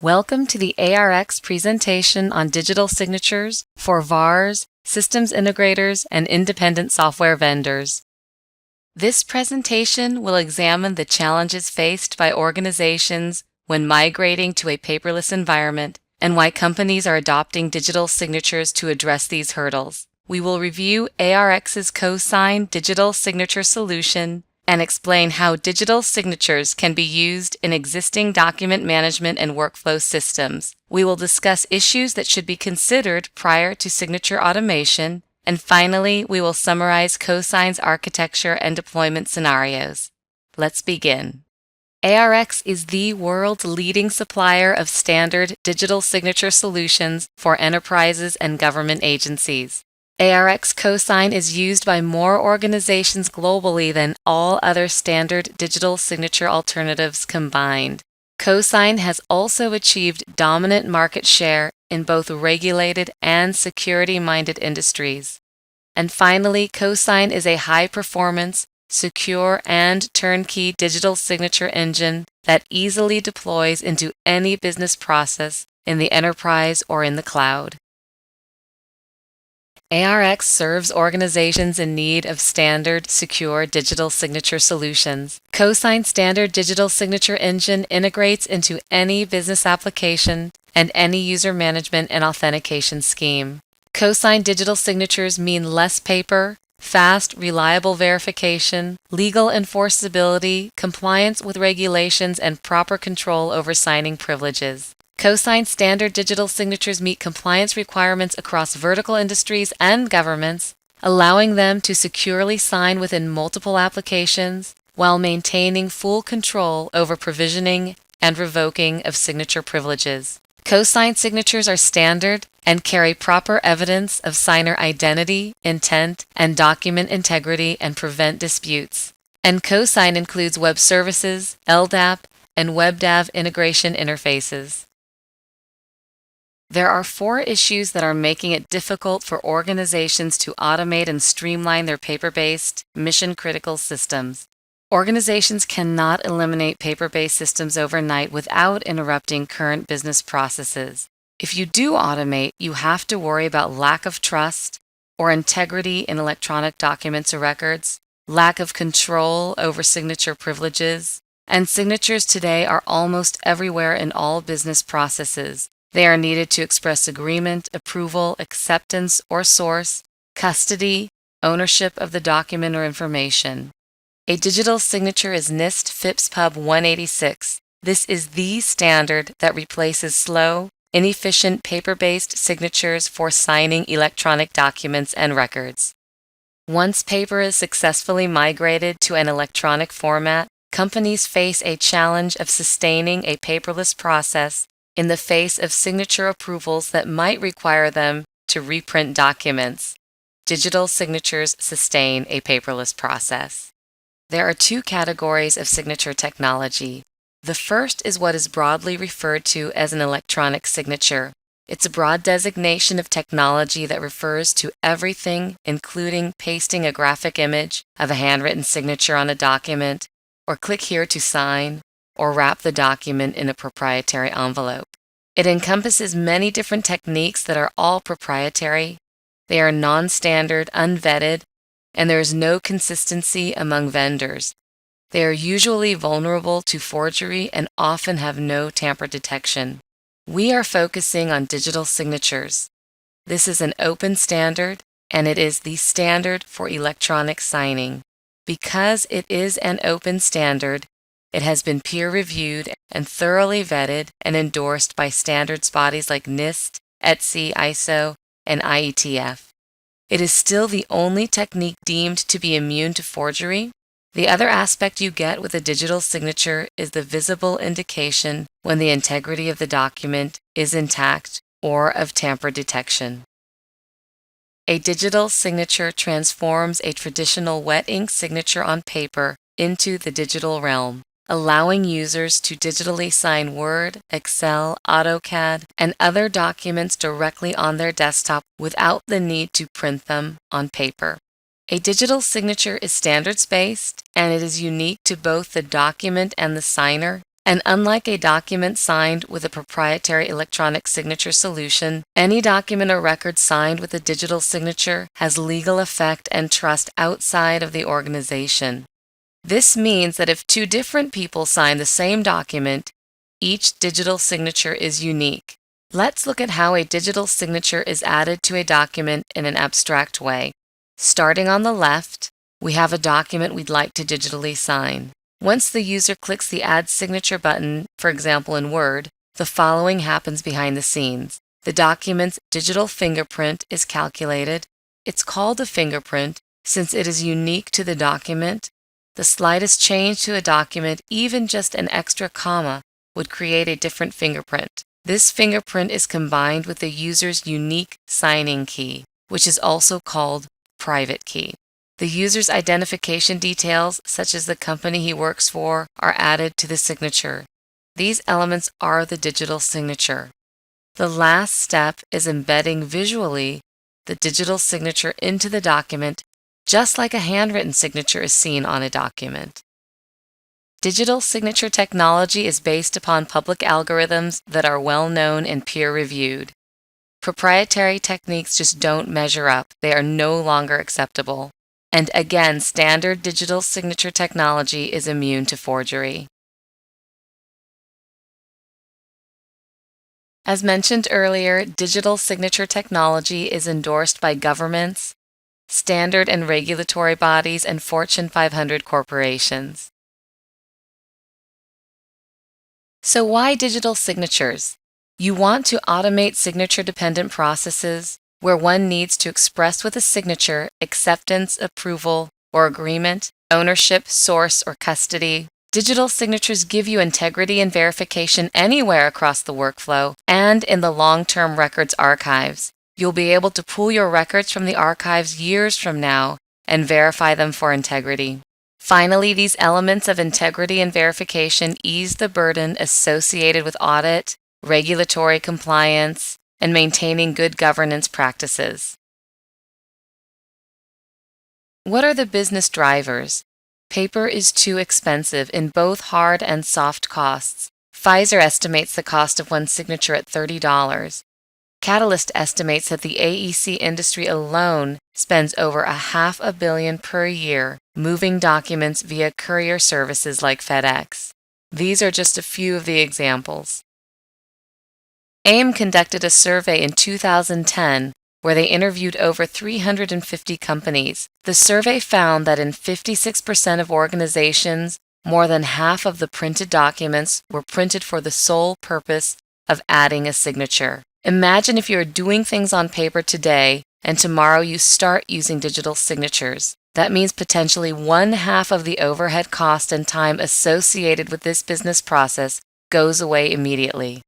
Welcome to the ARX presentation on digital signatures for VARs, systems integrators, and independent software vendors. This presentation will examine the challenges faced by organizations when migrating to a paperless environment and why companies are adopting digital signatures to address these hurdles. We will review ARX's CoSign digital signature solution and explain how digital signatures can be used in existing document management and workflow systems. We will discuss issues that should be considered prior to signature automation, and finally, we will summarize CoSign's architecture and deployment scenarios. Let's begin. ARX is the world's leading supplier of standard digital signature solutions for enterprises and government agencies. ARX CoSign is used by more organizations globally than all other standard digital signature alternatives combined. CoSign has also achieved dominant market share in both regulated and security-minded industries. And finally, CoSign is a high-performance, secure, and turnkey digital signature engine that easily deploys into any business process in the enterprise or in the cloud. ARX serves organizations in need of standard, secure digital signature solutions. CoSign Standard Digital Signature Engine integrates into any business application and any user management and authentication scheme. CoSign digital signatures mean less paper, fast, reliable verification, legal enforceability, compliance with regulations, and proper control over signing privileges. CoSign standard digital signatures meet compliance requirements across vertical industries and governments, allowing them to securely sign within multiple applications while maintaining full control over provisioning and revoking of signature privileges. CoSign signatures are standard and carry proper evidence of signer identity, intent, and document integrity and prevent disputes. And CoSign includes web services, LDAP, and WebDAV integration interfaces. There are 4 issues that are making it difficult for organizations to automate and streamline their paper-based, mission-critical systems. Organizations cannot eliminate paper-based systems overnight without interrupting current business processes. If you do automate, you have to worry about lack of trust or integrity in electronic documents or records, lack of control over signature privileges, and signatures today are almost everywhere in all business processes. They are needed to express agreement, approval, acceptance, or source, custody, ownership of the document or information. A digital signature is NIST FIPS Pub 186. This is the standard that replaces slow, inefficient paper-based signatures for signing electronic documents and records. Once paper is successfully migrated to an electronic format, companies face a challenge of sustaining a paperless process in the face of signature approvals that might require them to reprint documents. Digital signatures sustain a paperless process. There are 2 categories of signature technology. The first is what is broadly referred to as an electronic signature. It's a broad designation of technology that refers to everything, including pasting a graphic image of a handwritten signature on a document, or click here to sign, or wrap the document in a proprietary envelope. It encompasses many different techniques that are all proprietary. They are non-standard, unvetted, and there is no consistency among vendors. They are usually vulnerable to forgery and often have no tamper detection. We are focusing on digital signatures. This is an open standard, and it is the standard for electronic signing. Because it is an open standard, it has been peer-reviewed and thoroughly vetted and endorsed by standards bodies like NIST, ETSI, ISO, and IETF. It is still the only technique deemed to be immune to forgery. The other aspect you get with a digital signature is the visible indication when the integrity of the document is intact or of tamper detection. A digital signature transforms a traditional wet ink signature on paper into the digital realm, allowing users to digitally sign Word, Excel, AutoCAD, and other documents directly on their desktop without the need to print them on paper. A digital signature is standards-based, and it is unique to both the document and the signer And unlike a document signed with a proprietary electronic signature solution, any document or record signed with a digital signature has legal effect and trust outside of the organization. This means that if two different people sign the same document, each digital signature is unique. Let's look at how a digital signature is added to a document in an abstract way. Starting on the left, we have a document we'd like to digitally sign. Once the user clicks the Add Signature button, for example in Word, the following happens behind the scenes. The document's digital fingerprint is calculated. It's called a fingerprint since it is unique to the document. The slightest change to a document, even just an extra comma, would create a different fingerprint. This fingerprint is combined with the user's unique signing key, which is also called private key. The user's identification details, such as the company he works for, are added to the signature. These elements are the digital signature. The last step is embedding visually the digital signature into the document, just like a handwritten signature is seen on a document. Digital signature technology is based upon public algorithms that are well known and peer-reviewed. Proprietary techniques just don't measure up. They are no longer acceptable. And again, standard digital signature technology is immune to forgery. As mentioned earlier, digital signature technology is endorsed by governments, standard and regulatory bodies, and Fortune 500 corporations. So why digital signatures? You want to automate signature-dependent processes where one needs to express with a signature acceptance, approval, or agreement, ownership, source, or custody. Digital signatures give you integrity and verification anywhere across the workflow and in the long-term records archives. You'll be able to pull your records from the archives years from now and verify them for integrity. Finally, these elements of integrity and verification ease the burden associated with audit, regulatory compliance, and maintaining good governance practices. What are the business drivers? Paper is too expensive in both hard and soft costs. Pfizer estimates the cost of one signature at $30. Catalyst estimates that the AEC industry alone spends over $500 million per year moving documents via courier services like FedEx. These are just a few of the examples. AIIM conducted a survey in 2010 where they interviewed over 350 companies. The survey found that in 56% of organizations, more than half of the printed documents were printed for the sole purpose of adding a signature. Imagine if you are doing things on paper today and tomorrow you start using digital signatures. That means potentially 1/2 of the overhead cost and time associated with this business process goes away immediately.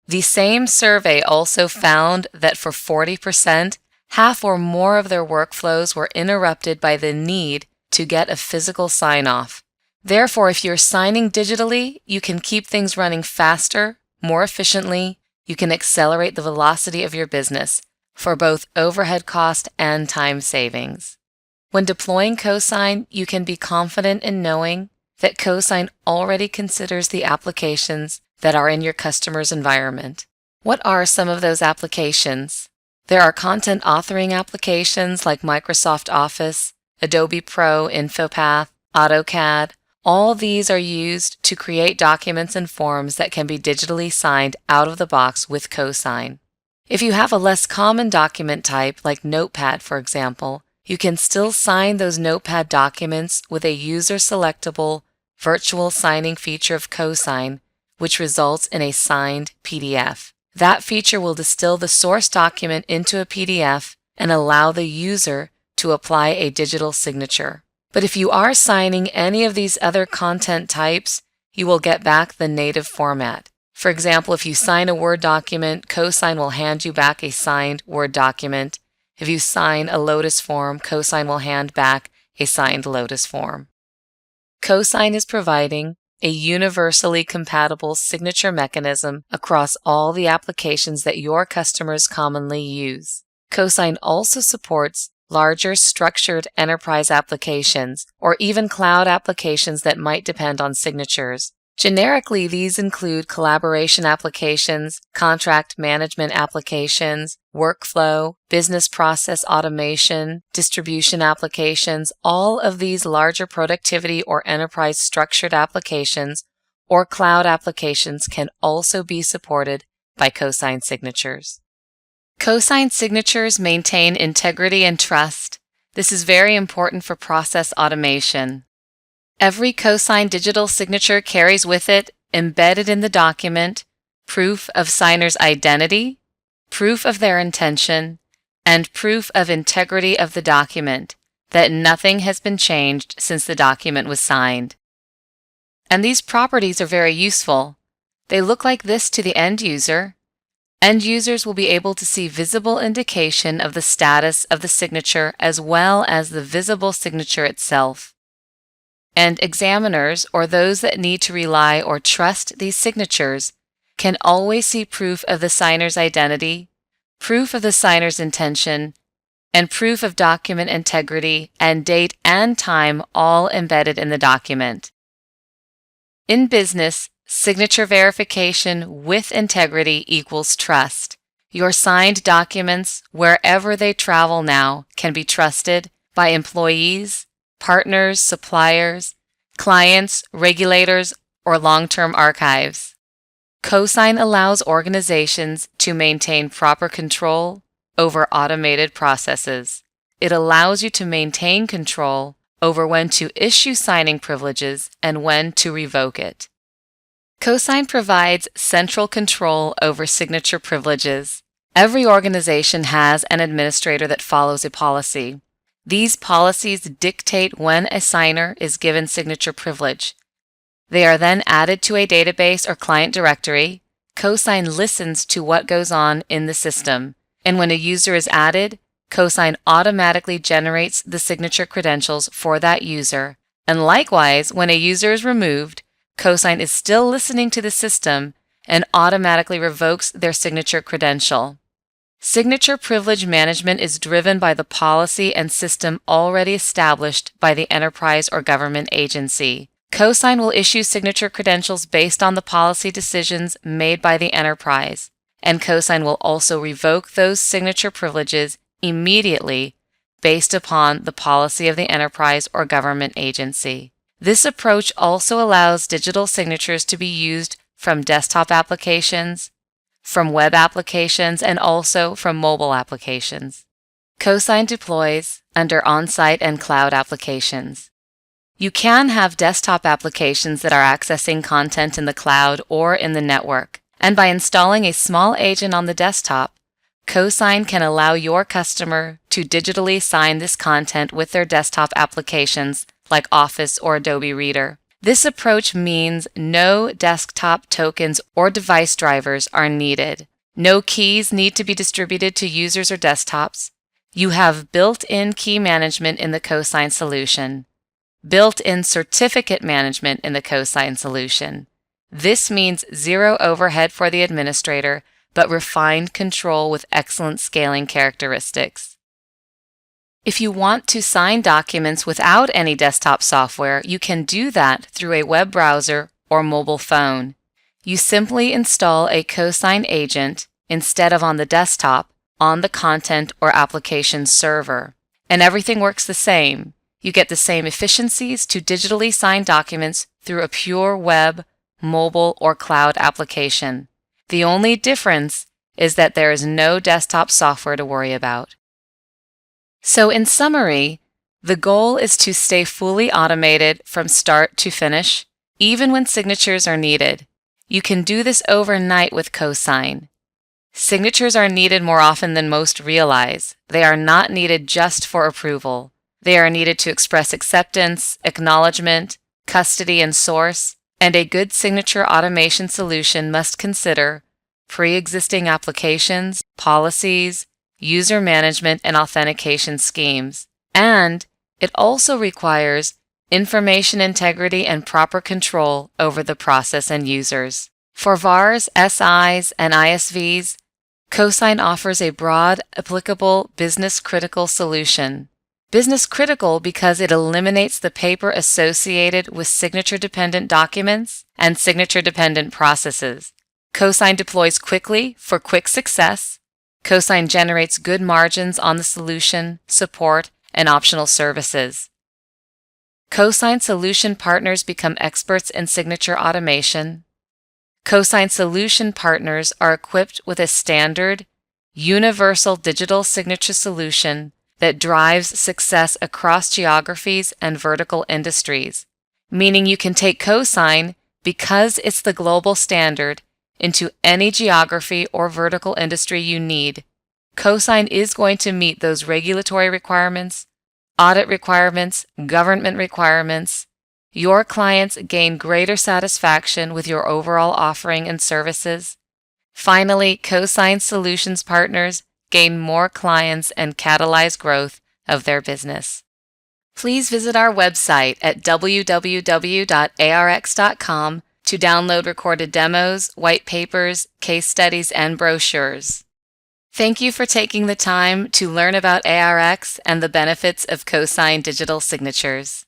The same survey also found that for 40%, half or more of their workflows were interrupted by the need to get a physical sign-off. Therefore, if you're signing digitally, you can keep things running faster, more efficiently. You can accelerate the velocity of your business for both overhead cost and time savings. When deploying CoSign, you can be confident in knowing that CoSign already considers the applications that are in your customer's environment. What are some of those applications? There are content authoring applications like Microsoft Office, Adobe Pro, InfoPath, AutoCAD. All these are used to create documents and forms that can be digitally signed out of the box with CoSign. If you have a less common document type like Notepad, for example, you can still sign those Notepad documents with a user-selectable virtual signing feature of CoSign, which results in a signed PDF. That feature will distill the source document into a PDF and allow the user to apply a digital signature. But if you are signing any of these other content types, you will get back the native format. For example, if you sign a Word document, CoSign will hand you back a signed Word document. If you sign a Lotus form, CoSign will hand back a signed Lotus form. CoSign is providing a universally compatible signature mechanism across all the applications that your customers commonly use. CoSign also supports larger structured enterprise applications or even cloud applications that might depend on signatures. Generically, these include collaboration applications, contract management applications, workflow, business process automation, distribution applications. All of these larger productivity or enterprise structured applications or cloud applications can also be supported by CoSign signatures. CoSign signatures maintain integrity and trust. This is very important for process automation. Every CoSign digital signature carries with it, embedded in the document, proof of signer's identity, proof of their intention, and proof of integrity of the document, that nothing has been changed since the document was signed. And these properties are very useful. They look like this to the end user. End users will be able to see visible indication of the status of the signature as well as the visible signature itself. And examiners, or those that need to rely or trust these signatures, can always see proof of the signer's identity, proof of the signer's intention, and proof of document integrity and date and time, all embedded in the document. In business, signature verification with integrity equals trust. Your signed documents, wherever they travel now, can be trusted by employees, partners, suppliers, clients, regulators, or long-term archives. CoSign allows organizations to maintain proper control over automated processes. It allows you to maintain control over when to issue signing privileges and when to revoke it. CoSign provides central control over signature privileges. Every organization has an administrator that follows a policy. These policies dictate when a signer is given signature privilege. They are then added to a database or client directory. CoSign listens to what goes on in the system, and when a user is added, CoSign automatically generates the signature credentials for that user. And likewise, when a user is removed, CoSign is still listening to the system and automatically revokes their signature credential. Signature privilege management is driven by the policy and system already established by the enterprise or government agency. CoSign will issue signature credentials based on the policy decisions made by the enterprise, and CoSign will also revoke those signature privileges immediately based upon the policy of the enterprise or government agency. This approach also allows digital signatures to be used from desktop applications, from web applications, and also from mobile applications. CoSign deploys under on-site and cloud applications. You can have desktop applications that are accessing content in the cloud or in the network, and by installing a small agent on the desktop, CoSign can allow your customer to digitally sign this content with their desktop applications like Office or Adobe Reader. This approach means no desktop tokens or device drivers are needed. No keys need to be distributed to users or desktops. You have built-in key management in the CoSign solution, built-in certificate management in the CoSign solution. This means zero overhead for the administrator, but refined control with excellent scaling characteristics. If you want to sign documents without any desktop software, you can do that through a web browser or mobile phone. You simply install a CoSign agent instead of on the desktop on the content or application server, and everything works the same. You get the same efficiencies to digitally sign documents through a pure web, mobile, or cloud application. The only difference is that there is no desktop software to worry about. So in summary, the goal is to stay fully automated from start to finish, even when signatures are needed. You can do this overnight with CoSign. Signatures are needed more often than most realize. They are not needed just for approval. They are needed to express acceptance, acknowledgement, custody, and source, and a good signature automation solution must consider pre-existing applications, policies, user management, and authentication schemes. And it also requires information integrity and proper control over the process and users. For VARs, SIs, and ISVs, CoSign offers a broad, applicable, business-critical solution. Business critical because it eliminates the paper associated with signature-dependent documents and signature-dependent processes. CoSign deploys quickly for quick success. CoSign generates good margins on the solution, support, and optional services. CoSign solution partners become experts in signature automation. CoSign solution partners are equipped with a standard, universal digital signature solution that drives success across geographies and vertical industries, meaning you can take CoSign, because it's the global standard, into any geography or vertical industry you need. CoSign is going to meet those regulatory requirements, audit requirements, government requirements. Your clients gain greater satisfaction with your overall offering and services. Finally, CoSign Solutions partners gain more clients and catalyze growth of their business. Please visit our website at www.arx.com to download recorded demos, white papers, case studies, and brochures. Thank you for taking the time to learn about ARX and the benefits of CoSign digital signatures.